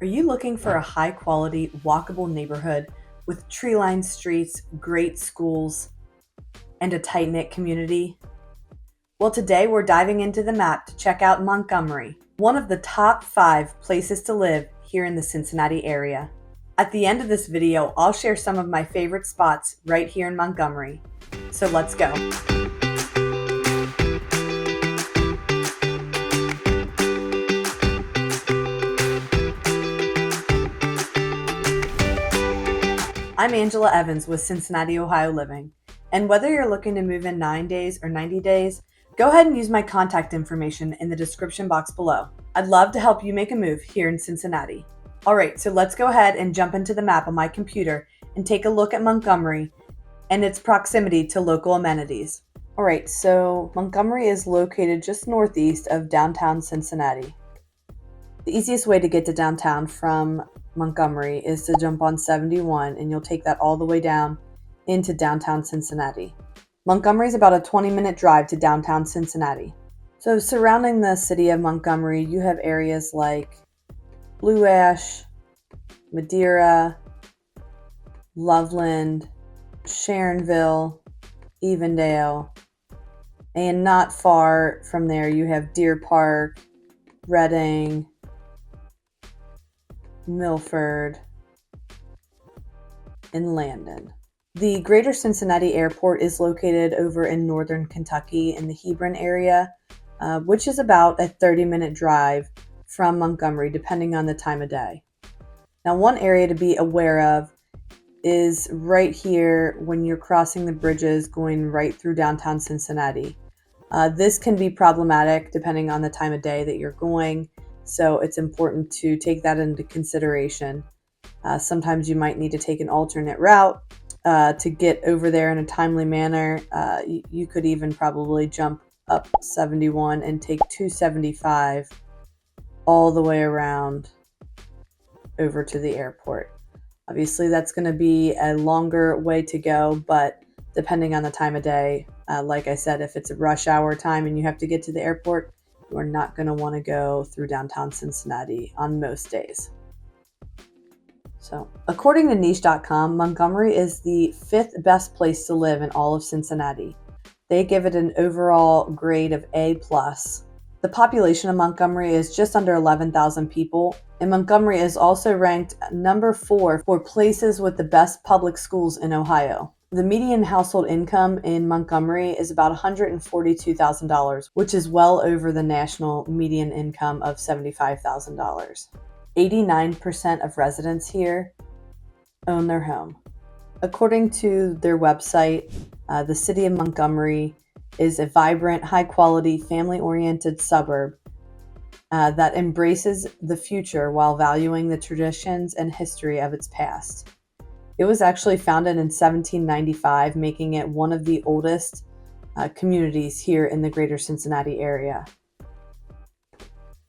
Are you looking for a high-quality, walkable neighborhood with tree-lined streets, great schools, and a tight-knit community? Well, today we're diving into the map to check out Montgomery, one of the top 5 places to live here in the Cincinnati area. At the end of this video, I'll share some of my favorite spots right here in Montgomery. So let's go. I'm Angela Evans with Cincinnati Ohio Living, and whether you're looking to move in 9 days or 90 days, go ahead and use my contact information in the description box below. I'd love to help you make a move here in Cincinnati. Alright, so let's go ahead and jump into the map on my computer and take a look at Montgomery and its proximity to local amenities. Alright, so Montgomery is located just northeast of downtown Cincinnati. The easiest way to get to downtown from Montgomery is to jump on 71, and you'll take that all the way down into downtown Cincinnati. Montgomery is about a 20-minute drive to downtown Cincinnati. So surrounding the city of Montgomery, you have areas like Blue Ash, Madeira, Loveland, Sharonville, Evendale, and not far from there you have Deer Park, Reading, Milford, and Landon. The Greater Cincinnati Airport is located over in northern Kentucky in the Hebron area, which is about a 30-minute drive from Montgomery, depending on the time of day. Now, one area to be aware of is right here when you're crossing the bridges going right through downtown Cincinnati. This can be problematic depending on the time of day that you're going, so it's important to take that into consideration. Sometimes you might need to take an alternate route to get over there in a timely manner. You could even probably jump up 71 and take 275 all the way around over to the airport. Obviously, that's going to be a longer way to go, but depending on the time of day, like I said, if it's a rush hour time and you have to get to the airport, you are not going to want to go through downtown Cincinnati on most days. So, according to niche.com, Montgomery is the 5th best place to live in all of Cincinnati. They give it an overall grade of A+. The population of Montgomery is just under 11,000 people, and Montgomery is also ranked number 4 for places with the best public schools in Ohio. The median household income in Montgomery is about $142,000, which is well over the national median income of $75,000. 89% of residents here own their home. According to their website, the city of Montgomery is a vibrant, high-quality, family-oriented suburb that embraces the future while valuing the traditions and history of its past. It was actually founded in 1795, making it one of the oldest communities here in the greater Cincinnati area.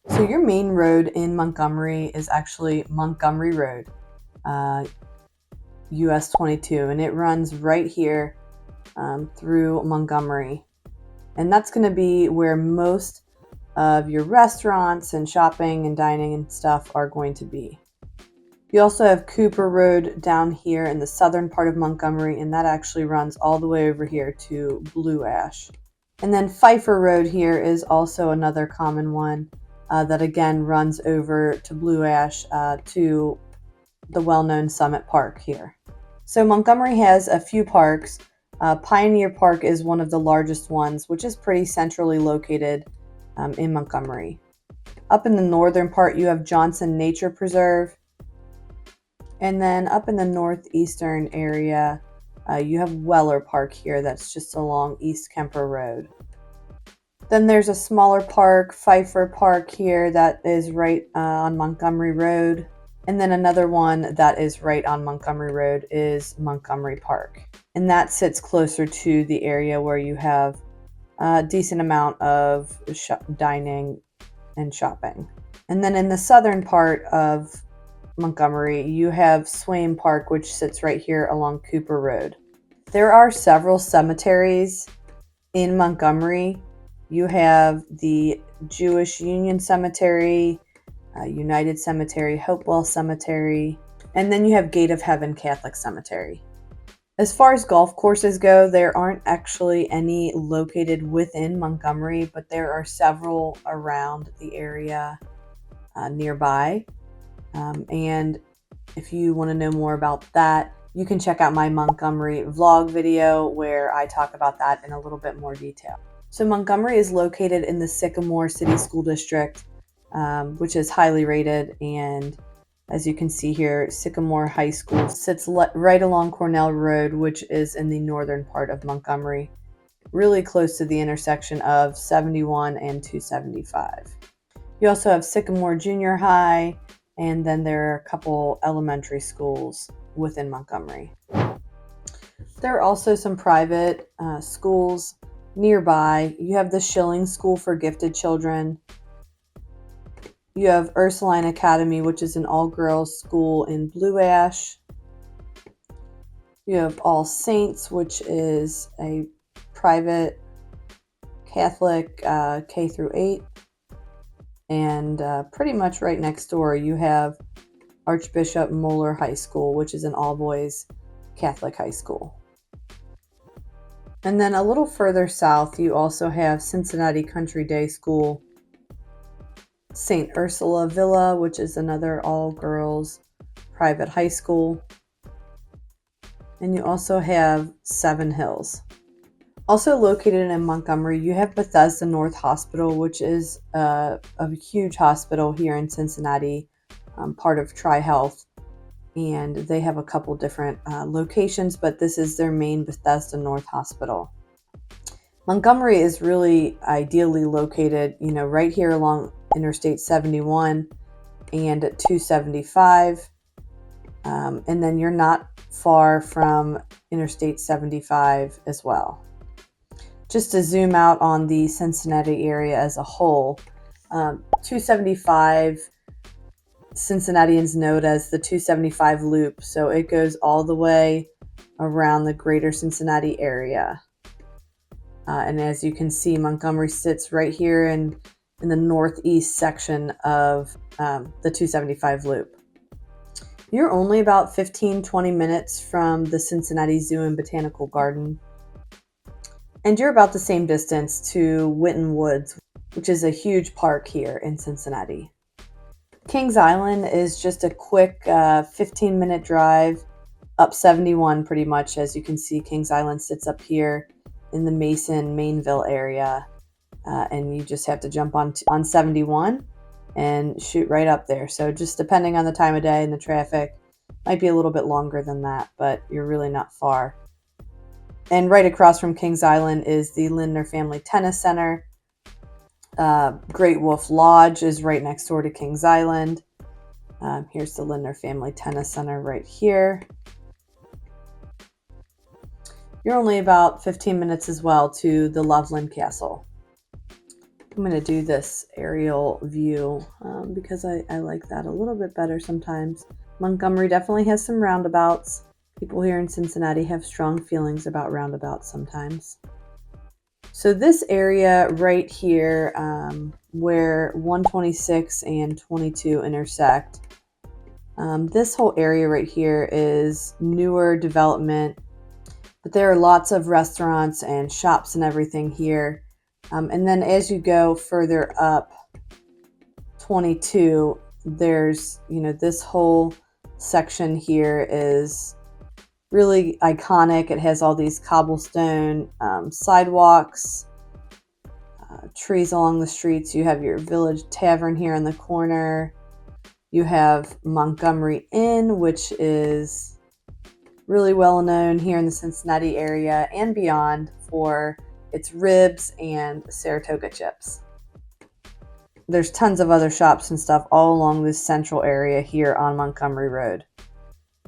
So your main road in Montgomery is actually Montgomery Road, US 22, and it runs right here through Montgomery. And that's going to be where most of your restaurants and shopping and dining and stuff are going to be. You also have Cooper Road down here in the southern part of Montgomery, and that actually runs all the way over here to Blue Ash. And then Pfeiffer Road here is also another common one that again runs over to Blue Ash to the well-known Summit Park here. So Montgomery has a few parks. Pioneer Park is one of the largest ones, which is pretty centrally located in Montgomery. Up in the northern part, you have Johnson Nature Preserve. And then up in the northeastern area, you have Weller Park here that's just along East Kemper Road. Then there's a smaller park, Pfeiffer Park here, that is right on Montgomery Road. And then another one that is right on Montgomery Road is Montgomery Park. And that sits closer to the area where you have a decent amount of dining and shopping. And then in the southern part of Montgomery, you have Swain Park, which sits right here along Cooper Road. There are several cemeteries in Montgomery. You have the Jewish Union Cemetery, United Cemetery, Hopewell Cemetery, and then you have Gate of Heaven Catholic Cemetery. As far as golf courses go, there aren't actually any located within Montgomery, but there are several around the area nearby. And if you want to know more about that, you can check out my Montgomery vlog video where I talk about that in a little bit more detail. So Montgomery is located in the Sycamore City School District, which is highly rated, and as you can see here, Sycamore High School sits right along Cornell Road, which is in the northern part of Montgomery, really close to the intersection of 71 and 275. You also have Sycamore Junior High, and then there are a couple elementary schools within Montgomery. There are also some private schools nearby. You have the Schilling School for Gifted Children. You have Ursuline Academy, which is an all-girls school in Blue Ash. You have All Saints, which is a private Catholic K through 8. And pretty much right next door, you have Archbishop Moeller High School, which is an all-boys Catholic high school. And then a little further south, you also have Cincinnati Country Day School, St. Ursula Villa, which is another all-girls private high school. And you also have Seven Hills. Also located in Montgomery, you have Bethesda North Hospital, which is a huge hospital here in Cincinnati, part of Tri-Health. And they have a couple different locations, but this is their main Bethesda North Hospital. Montgomery is really ideally located, right here along Interstate 71 and 275. And then you're not far from Interstate 75 as well. Just to zoom out on the Cincinnati area as a whole, 275, Cincinnatians know it as the 275 loop. So it goes all the way around the greater Cincinnati area. And as you can see, Montgomery sits right here in the northeast section of the 275 loop. You're only about 15-20 minutes from the Cincinnati Zoo and Botanical Garden. And you're about the same distance to Winton Woods, which is a huge park here in Cincinnati. Kings Island is just a quick 15-minute drive up 71 pretty much. As you can see, Kings Island sits up here in the Mason-Mainville area. And you just have to jump on 71 and shoot right up there. So just depending on the time of day and the traffic, might be a little bit longer than that, but you're really not far. And right across from Kings Island is the Lindner Family Tennis Center. Great Wolf Lodge is right next door to Kings Island. Here's the Lindner Family Tennis Center right here. You're only about 15 minutes as well to the Loveland Castle. I'm going to do this aerial view because I like that a little bit better sometimes. Montgomery definitely has some roundabouts. People here in Cincinnati have strong feelings about roundabouts sometimes. So this area right here where 126 and 22 intersect, this whole area right here is newer development, but there are lots of restaurants and shops and everything here. And then as you go further up 22, there's, this whole section here is really iconic. It has all these cobblestone sidewalks, trees along the streets. You have your Village Tavern here in the corner. You have Montgomery Inn, which is really well known here in the Cincinnati area and beyond for its ribs and Saratoga chips. There's tons of other shops and stuff all along this central area here on Montgomery Road.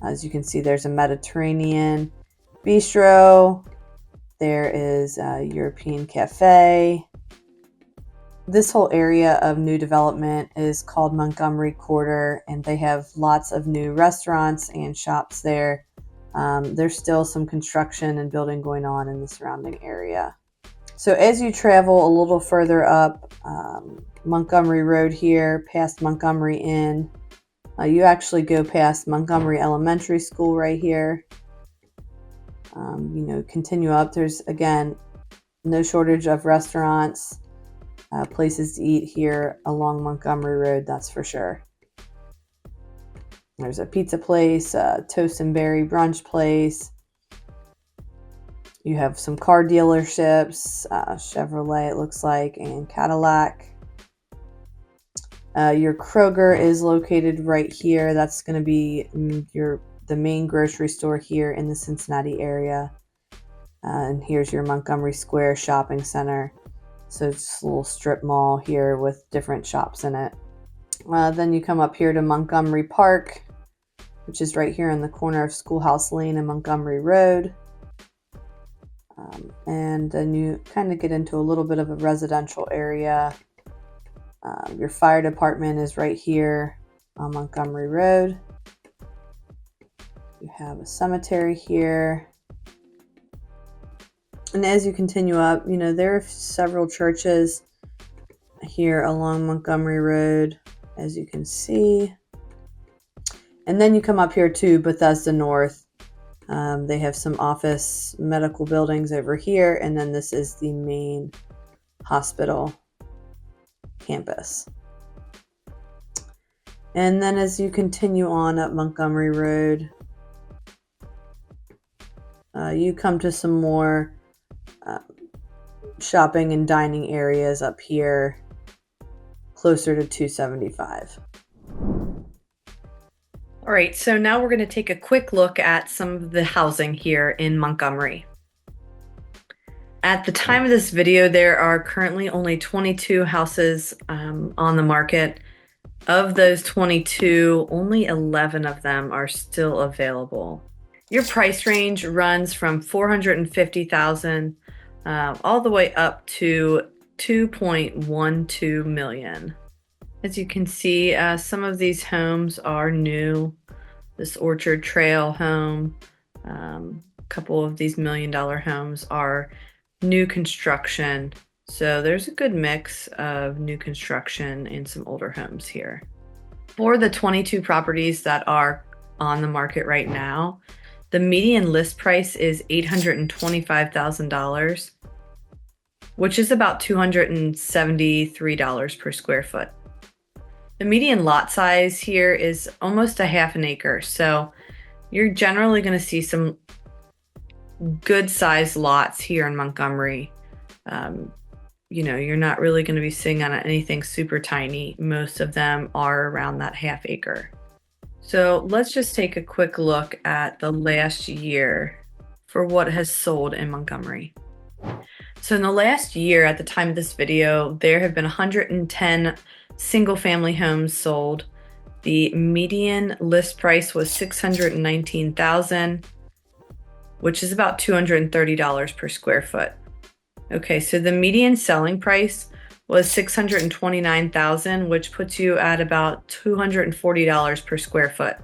As you can see, there's a Mediterranean bistro. There is a European cafe. This whole area of new development is called Montgomery Quarter, and they have lots of new restaurants and shops there. There's still some construction and building going on in the surrounding area. So as you travel a little further up Montgomery Road here, past Montgomery Inn, you actually go past Montgomery Elementary School right here. Continue up. There's, again, no shortage of restaurants, places to eat here along Montgomery Road, that's for sure. There's a pizza place, a toast and berry brunch place. You have some car dealerships, Chevrolet it looks like, and Cadillac. Your Kroger is located right here. That's going to be the main grocery store here in the Cincinnati area. And here's your Montgomery Square shopping center. So it's a little strip mall here with different shops in it. Then you come up here to Montgomery Park, which is right here in the corner of Schoolhouse Lane and Montgomery Road. And then you kind of get into a little bit of a residential area. Your fire department is right here on Montgomery Road. You have a cemetery here. And as you continue up, there are several churches here along Montgomery Road, as you can see. And then you come up here to Bethesda North. They have some office medical buildings over here, and then this is the main hospital campus. And then as you continue on up Montgomery Road, you come to some more shopping and dining areas up here, closer to 275. All right, so now we're going to take a quick look at some of the housing here in Montgomery. At the time of this video, there are currently only 22 houses on the market. Of those 22, only 11 of them are still available. Your price range runs from $450,000 all the way up to $2.12 million. As you can see, some of these homes are new. This Orchard Trail home, a couple of these $1 million homes are new construction. So there's a good mix of new construction and some older homes here. For the 22 properties that are on the market right now, the median list price is $825,000, which is about $273 per square foot. The median lot size here is almost a half an acre, so you're generally going to see some good sized lots here in Montgomery. You're not really going to be seeing on anything super tiny. Most of them are around that half acre. So let's just take a quick look at the last year for what has sold in Montgomery. So in the last year, at the time of this video, there have been 110 single-family homes sold. The median list price was $619,000, which is about $230 per square foot. Okay, so the median selling price was $629,000, which puts you at about $240 per square foot.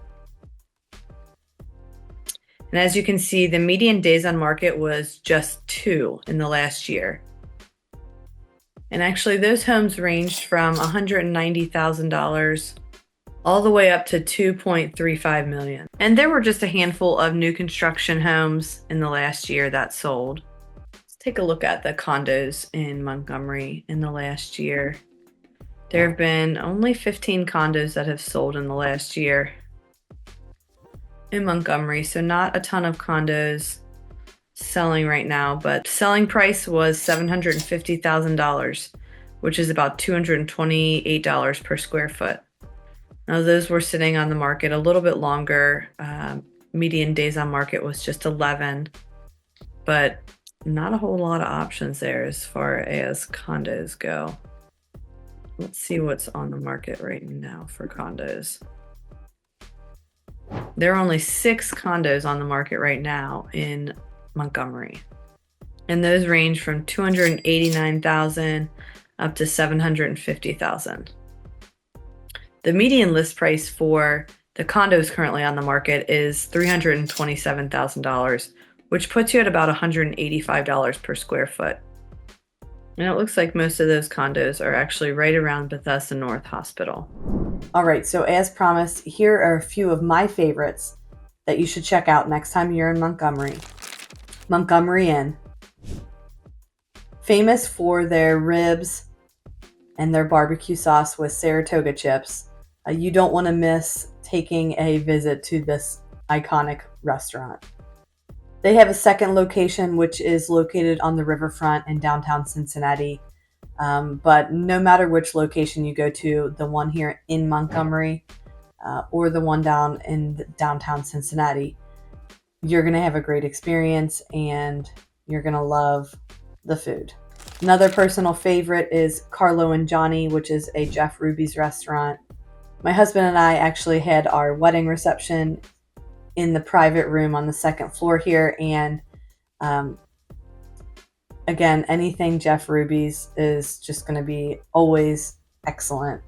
And as you can see, the median days on market was just 2 in the last year. And actually, those homes ranged from $190,000 all the way up to $2.35 million. And there were just a handful of new construction homes in the last year that sold. Let's take a look at the condos in Montgomery in the last year. There have been only 15 condos that have sold in the last year in Montgomery, so not a ton of condos selling right now, but selling price was $750,000, which is about $228 per square foot. Now those were sitting on the market a little bit longer. Median days on market was just 11, but not a whole lot of options there as far as condos go. Let's see what's on the market right now for condos. There are only 6 condos on the market right now in Montgomery, and those range from $289,000 up to $750,000. The median list price for the condos currently on the market is $327,000, which puts you at about $185 per square foot. And it looks like most of those condos are actually right around Bethesda North Hospital. All right, so as promised, here are a few of my favorites that you should check out next time you're in Montgomery. Montgomery Inn. Famous for their ribs and their barbecue sauce with Saratoga chips. You don't want to miss taking a visit to this iconic restaurant. They have a second location, which is located on the riverfront in downtown Cincinnati. But no matter which location you go to, the one here in Montgomery or the one down in downtown Cincinnati, you're going to have a great experience and you're going to love the food. Another personal favorite is Carlo and Johnny, which is a Jeff Ruby's restaurant. My husband and I actually had our wedding reception in the private room on the second floor here, and again, anything Jeff Ruby's is just going to be always excellent.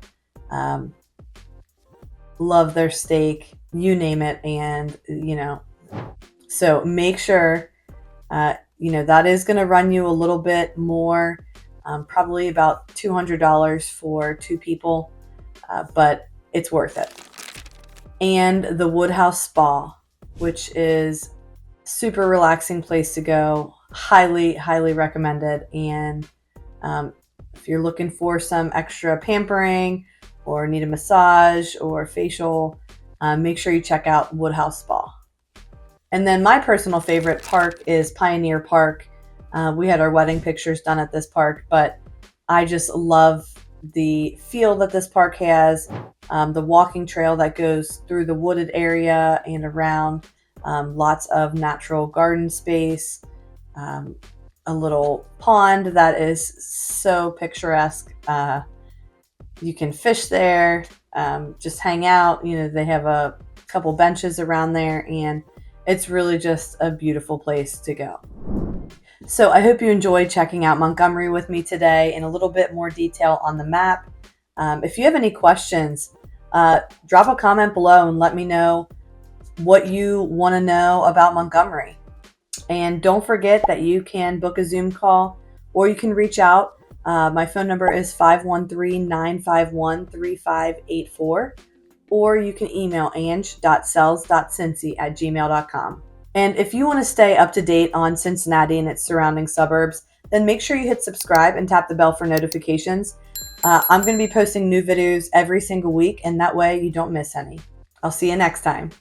Love their steak, you name it, and so make sure that is going to run you a little bit more, probably about $200 for two people, but it's worth it. And the Woodhouse Spa, which is super relaxing place to go. Highly, highly recommended. And if you're looking for some extra pampering or need a massage or facial, make sure you check out Woodhouse Spa. And then my personal favorite park is Pioneer Park. We had our wedding pictures done at this park, but I just love the feel that this park has, the walking trail that goes through the wooded area and around, lots of natural garden space, a little pond that is so picturesque. You can fish there, just hang out. They have a couple benches around there, and it's really just a beautiful place to go. So I hope you enjoyed checking out Montgomery with me today in a little bit more detail on the map. If you have any questions, drop a comment below and let me know what you want to know about Montgomery. And don't forget that you can book a Zoom call or you can reach out. My phone number is 513-951-3584, or you can email ange.sells.cincy@gmail.com. And if you want to stay up to date on Cincinnati and its surrounding suburbs, then make sure you hit subscribe and tap the bell for notifications. I'm going to be posting new videos every single week, and that way you don't miss any. I'll see you next time.